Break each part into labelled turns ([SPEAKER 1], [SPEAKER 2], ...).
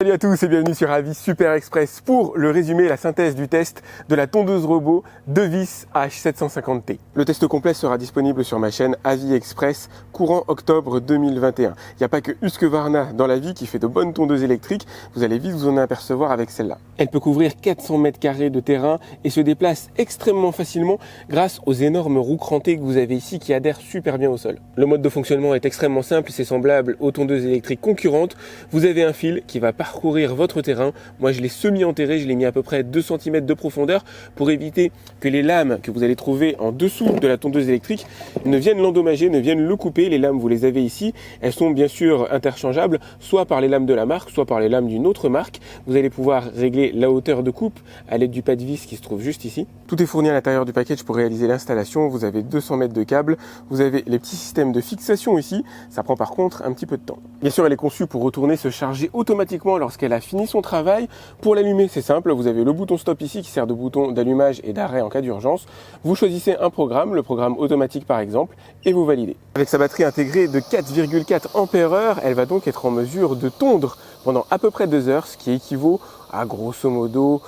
[SPEAKER 1] Salut à tous et bienvenue sur Avis Super Express pour le résumé et la synthèse du test de la tondeuse robot Devis H750T. Le test complet sera disponible sur ma chaîne Avis Express courant octobre 2021. Il n'y a pas que Husqvarna dans la vie qui fait de bonnes tondeuses électriques, vous allez vite vous en apercevoir avec celle-là. Elle peut couvrir 400 mètres carrés de terrain et se déplace extrêmement facilement grâce aux énormes roues crantées que vous avez ici qui adhèrent super bien au sol. Le mode de fonctionnement est extrêmement simple, c'est semblable aux tondeuses électriques concurrentes. Vous avez un fil qui va parcourir votre terrain. Moi je l'ai semi-enterré, je l'ai mis à peu près 2 cm de profondeur pour éviter que les lames que vous allez trouver en dessous de la tondeuse électrique ne viennent l'endommager, ne viennent le couper. Les lames vous les avez ici, elles sont bien sûr interchangeables, soit par les lames de la marque, soit par les lames d'une autre marque. Vous allez pouvoir régler la hauteur de coupe à l'aide du pas de vis qui se trouve juste ici. Tout est fourni à l'intérieur du package pour réaliser l'installation. Vous avez 200 mètres de câble, vous avez les petits systèmes de fixation ici, ça prend par contre un petit peu de temps. Bien sûr elle est conçue pour retourner, se charger automatiquement lorsqu'elle a fini son travail. Pour l'allumer, c'est simple, vous avez le bouton stop ici qui sert de bouton d'allumage et d'arrêt en cas d'urgence. Vous choisissez un programme, le programme automatique par exemple, et vous validez. Avec sa batterie intégrée de 4,4 Ah, elle va donc être en mesure de tondre pendant à peu près 2 heures, ce qui équivaut à grosso modo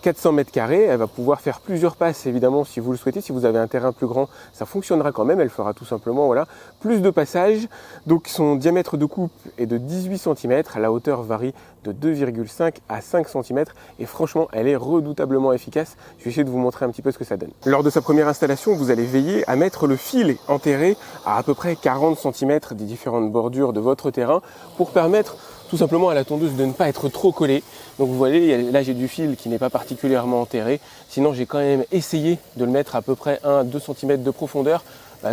[SPEAKER 1] 400 mètres carrés. Elle va pouvoir faire plusieurs passes évidemment si vous le souhaitez. Si vous avez un terrain plus grand, ça fonctionnera quand même. Elle fera tout simplement plus de passages. Donc son diamètre de coupe est de 18 cm. La hauteur varie de 2,5 à 5 cm. Et franchement, elle est redoutablement efficace. Je vais essayer de vous montrer un petit peu ce que ça donne. Lors de sa première installation, vous allez veiller à mettre le fil enterré à peu près 40 cm des différentes bordures de votre terrain pour permettre tout simplement à la tondeuse de ne pas être trop collée. Donc vous voyez, là j'ai du fil qui n'est pas particulièrement enterré. Sinon j'ai quand même essayé de le mettre à peu près 1 à 2 cm de profondeur,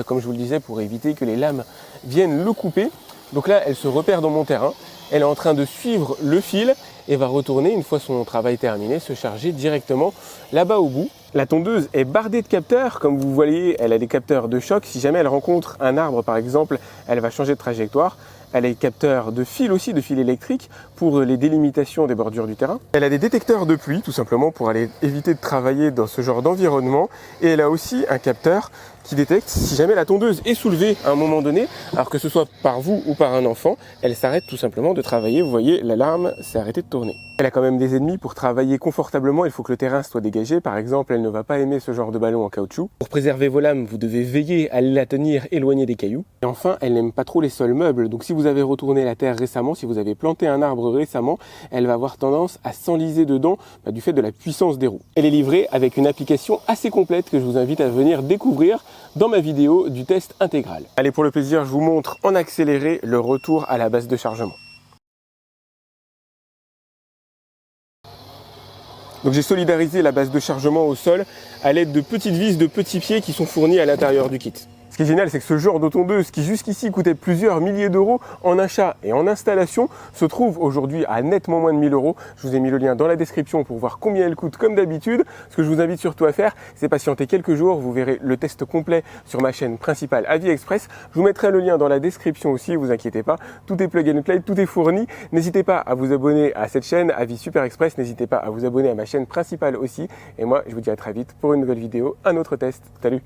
[SPEAKER 1] comme je vous le disais, pour éviter que les lames viennent le couper. Donc là elle se repère dans mon terrain. Elle est en train de suivre le fil et va retourner, une fois son travail terminé, se charger directement là-bas au bout. La tondeuse est bardée de capteurs, comme vous voyez, elle a des capteurs de choc. Si jamais elle rencontre un arbre par exemple, elle va changer de trajectoire. Elle a des capteurs de fil aussi, de fil électrique pour les délimitations des bordures du terrain. Elle a des détecteurs de pluie tout simplement pour aller éviter de travailler dans ce genre d'environnement. Et elle a aussi un capteur qui détecte si jamais la tondeuse est soulevée à un moment donné, alors que ce soit par vous ou par un enfant, elle s'arrête tout simplement de travailler. Vous voyez, l'alarme s'est arrêtée de tourner. Elle a quand même des ennemis. Pour travailler confortablement, il faut que le terrain soit dégagé. Par exemple, elle ne va pas aimer ce genre de ballon en caoutchouc. Pour préserver vos lames, vous devez veiller à la tenir éloignée des cailloux. Et enfin, elle n'aime pas trop les sols meubles. Donc si vous avez retourné la terre récemment, si vous avez planté un arbre récemment, elle va avoir tendance à s'enliser dedans du fait de la puissance des roues. Elle est livrée avec une application assez complète que je vous invite à venir découvrir dans ma vidéo du test intégral. Allez, pour le plaisir, je vous montre en accéléré le retour à la base de chargement. Donc j'ai solidarisé la base de chargement au sol à l'aide de petites vis de petits pieds qui sont fournis à l'intérieur du kit. Ce qui est génial, c'est que ce genre de tondeuse qui jusqu'ici coûtait plusieurs milliers d'euros en achat et en installation se trouve aujourd'hui à nettement moins de 1000 euros. Je vous ai mis le lien dans la description pour voir combien elle coûte comme d'habitude. Ce que je vous invite surtout à faire, c'est patienter quelques jours. Vous verrez le test complet sur ma chaîne principale Avis Express. Je vous mettrai le lien dans la description aussi, vous inquiétez pas. Tout est plug and play, tout est fourni. N'hésitez pas à vous abonner à cette chaîne Avis Super Express. N'hésitez pas à vous abonner à ma chaîne principale aussi. Et moi, je vous dis à très vite pour une nouvelle vidéo, un autre test. Salut!